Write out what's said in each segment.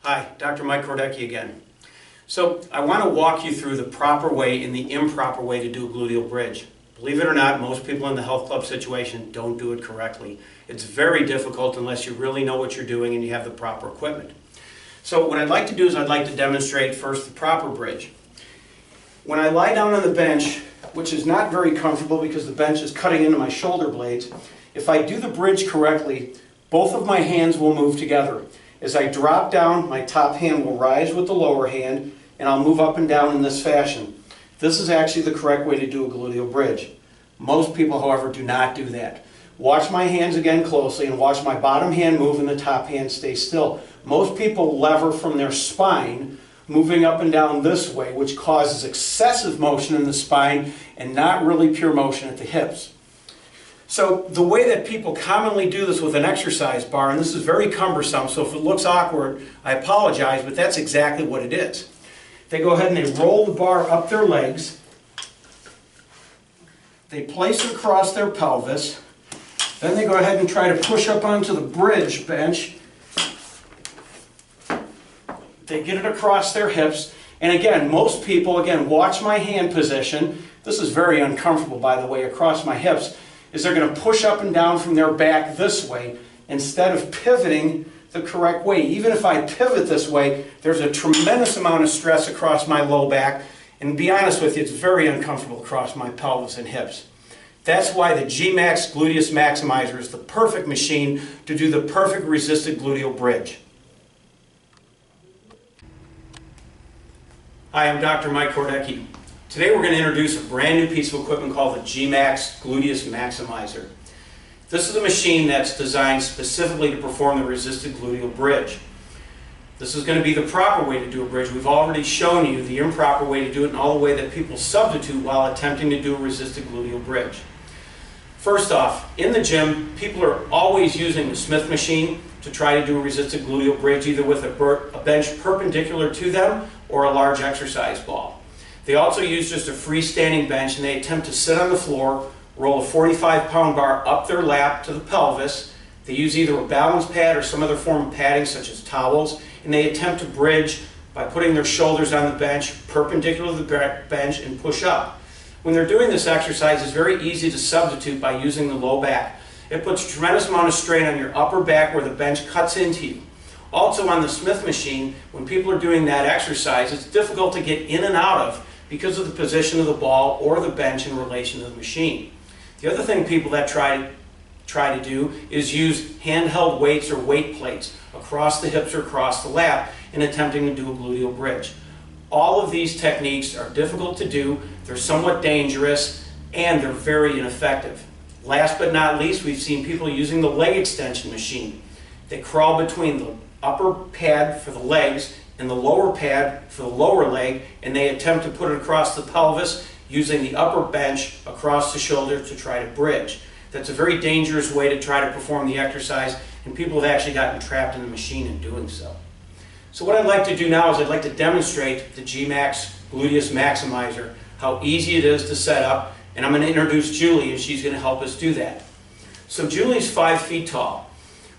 Hi, Dr. Mike Kordecki again. So I want to walk you through the proper way and the improper way to do a gluteal bridge. Believe it or not, most people in the health club situation don't do it correctly. It's very difficult unless you really know what you're doing and you have the proper equipment. So what I'd like to do is I'd like to demonstrate first the proper bridge. When I lie down on the bench, which is not very comfortable because the bench is cutting into my shoulder blades, if I do the bridge correctly, both of my hands will move together. As I drop down, my top hand will rise with the lower hand, and I'll move up and down in this fashion. This is actually the correct way to do a gluteal bridge. Most people, however, do not do that. Watch my hands again closely and watch my bottom hand move and the top hand stay still. Most people lever from their spine, moving up and down this way, which causes excessive motion in the spine and not really pure motion at the hips. So the way that people commonly do this with an exercise bar, and this is very cumbersome, so if it looks awkward, I apologize, but that's exactly what it is. They go ahead and they roll the bar up their legs, they place it across their pelvis, then they go ahead and try to push up onto the bridge bench. They get it across their hips, and again, most people, watch my hand position. This is very uncomfortable, by the way, across my hips, is they're going to push up and down from their back this way instead of pivoting the correct way. Even if I pivot this way, there's a tremendous amount of stress across my low back, and to be honest with you, it's very uncomfortable across my pelvis and hips. That's why the G-Max Gluteus Maximizer is the perfect machine to do the perfect resisted gluteal bridge. Hi, I'm Dr. Mike Kordecki. Today we're going to introduce a brand new piece of equipment called the G-Max Gluteus Maximizer. This is a machine that's designed specifically to perform the resisted gluteal bridge. This is going to be the proper way to do a bridge. We've already shown you the improper way to do it and all the way that people substitute while attempting to do a resisted gluteal bridge. First off, in the gym, people are always using the Smith machine to try to do a resisted gluteal bridge, either with a bench perpendicular to them or a large exercise ball. They also use just a freestanding bench, and they attempt to sit on the floor, roll a 45-pound bar up their lap to the pelvis. They use either a balance pad or some other form of padding such as towels, and they attempt to bridge by putting their shoulders on the bench, perpendicular to the bench, and push up. When they're doing this exercise, it's very easy to substitute by using the low back. It puts a tremendous amount of strain on your upper back where the bench cuts into you. Also on the Smith machine, when people are doing that exercise, it's difficult to get in and out of because of the position of the ball or the bench in relation to the machine. The other thing people that try to do is use handheld weights or weight plates across the hips or across the lap in attempting to do a gluteal bridge. All of these techniques are difficult to do, they're somewhat dangerous, and they're very ineffective. Last but not least, we've seen people using the leg extension machine. They crawl between the upper pad for the legs and the lower pad for the lower leg, and they attempt to put it across the pelvis using the upper bench across the shoulder to try to bridge. That's a very dangerous way to try to perform the exercise, and people have actually gotten trapped in the machine in doing so. So what I'd like to do now is I'd like to demonstrate the G-Max Gluteus Maximizer, how easy it is to set up, and I'm going to introduce Julie, and she's going to help us do that. So Julie's 5 feet tall.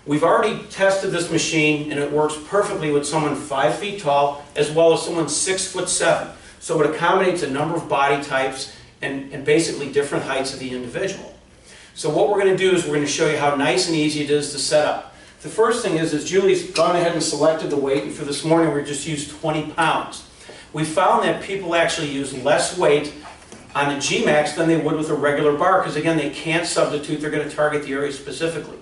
We've already tested this machine, and it works perfectly with someone 5 feet tall as well as someone 6'7". So it accommodates a number of body types and basically different heights of the individual. So what we're going to do is we're going to show you how nice and easy it is to set up. The first thing is Julie's gone ahead and selected the weight, and for this morning we just used 20 pounds. We found that people actually use less weight on the G-Max than they would with a regular bar because, again, they can't substitute. They're going to target the area specifically.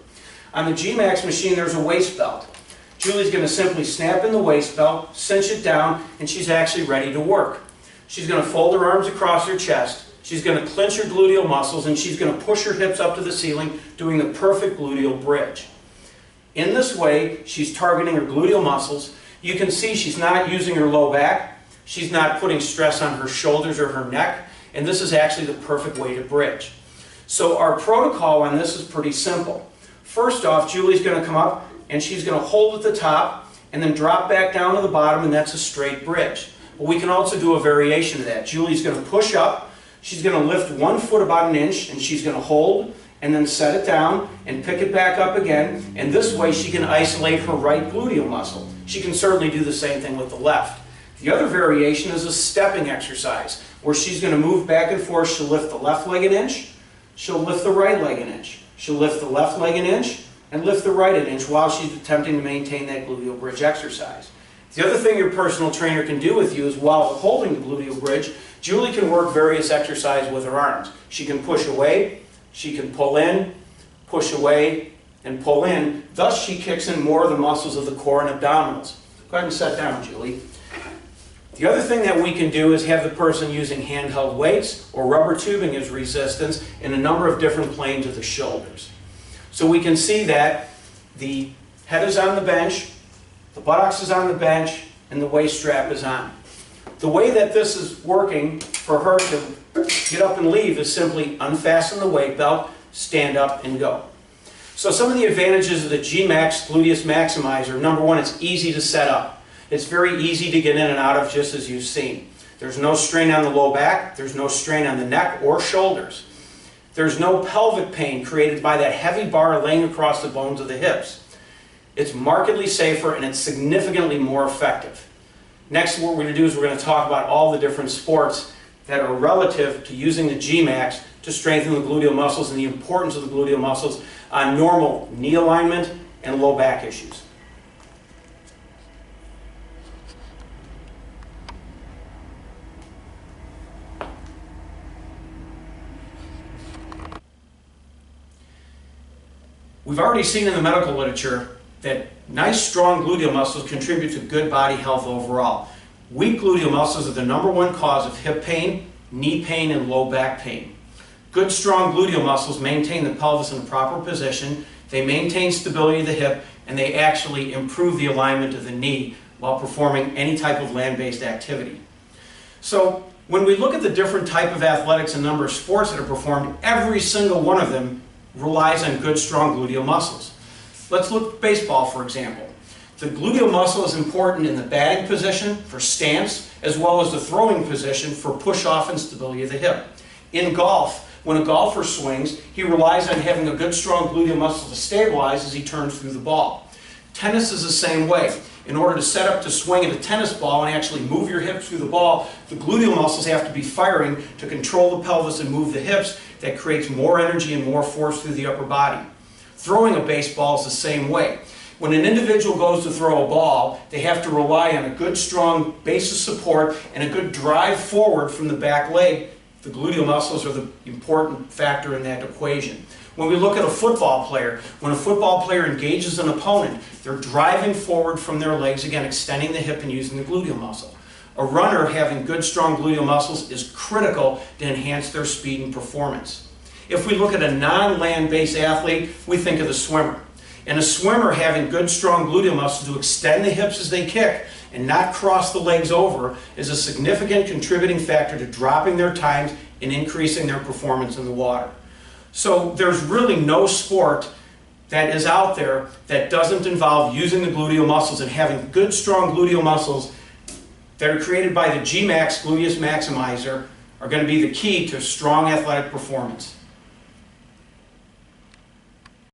On the G-Max machine, there's a waist belt. Julie's going to simply snap in the waist belt, cinch it down, and she's actually ready to work. She's going to fold her arms across her chest. She's going to clench her gluteal muscles, and she's going to push her hips up to the ceiling, doing the perfect gluteal bridge. In this way, she's targeting her gluteal muscles. You can see she's not using her low back. She's not putting stress on her shoulders or her neck, and this is actually the perfect way to bridge. So our protocol on this is pretty simple. First off, Julie's going to come up and she's going to hold at the top and then drop back down to the bottom, and that's a straight bridge. But we can also do a variation of that. Julie's going to push up, she's going to lift 1 foot about 1 inch, and she's going to hold and then set it down and pick it back up again, and this way she can isolate her right gluteal muscle. she can certainly do the same thing with the left. The other variation is a stepping exercise, where she's going to move back and forth. She'll lift the left leg an inch, she'll lift the right leg an inch, she'll lift the left leg an inch, and lift the right an inch while she's attempting to maintain that gluteal bridge exercise. The other thing your personal trainer can do with you is while holding the gluteal bridge, Julie can work various exercises with her arms. She can push away, she can pull in, push away, and pull in. Thus, she kicks in more of the muscles of the core and abdominals. Go ahead and sit down, Julie. The other thing that we can do is have the person using handheld weights or rubber tubing as resistance in a number of different planes of the shoulders. So we can see that the head is on the bench, the buttocks is on the bench, and the waist strap is on. The way that this is working for her to get up and leave is simply unfasten the weight belt, stand up, and go. So some of the advantages of the G-Max Gluteus Maximizer: number one, it's easy to set up. It's very easy to get in and out of, just as you've seen. There's no strain on the low back, there's no strain on the neck or shoulders. There's no pelvic pain created by that heavy bar laying across the bones of the hips. It's markedly safer and it's significantly more effective. Next, what we're going to do is we're going to talk about all the different sports that are relative to using the G-Max to strengthen the gluteal muscles and the importance of the gluteal muscles on normal knee alignment and low back issues. We've already seen in the medical literature that nice, strong gluteal muscles contribute to good body health overall. Weak gluteal muscles are the #1 cause of hip pain, knee pain, and low back pain. Good, strong gluteal muscles maintain the pelvis in a proper position, they maintain stability of the hip, and they actually improve the alignment of the knee while performing any type of land-based activity. So when we look at the different type of athletics and number of sports that are performed, every single one of them relies on good, strong gluteal muscles. Let's look at baseball, for example. The gluteal muscle is important in the batting position for stance, as well as the throwing position for push-off and stability of the hip. In golf, when a golfer swings, he relies on having a good, strong gluteal muscle to stabilize as he turns through the ball. Tennis is the same way. In order to set up to swing at a tennis ball and actually move your hips through the ball, the gluteal muscles have to be firing to control the pelvis and move the hips. That creates more energy and more force through the upper body. Throwing a baseball is the same way. When an individual goes to throw a ball, they have to rely on a good, strong base of support and a good drive forward from the back leg. The gluteal muscles are the important factor in that equation. When we look at a football player, when a football player engages an opponent, they're driving forward from their legs, again, extending the hip and using the gluteal muscle. A runner having good, strong gluteal muscles is critical to enhance their speed and performance. If we look at a non-land-based athlete, we think of the swimmer. And a swimmer having good, strong gluteal muscles to extend the hips as they kick and not cross the legs over is a significant contributing factor to dropping their times and increasing their performance in the water. So there's really no sport that is out there that doesn't involve using the gluteal muscles, and having good, strong gluteal muscles that are created by the G-Max Gluteus Maximizer are going to be the key to strong athletic performance.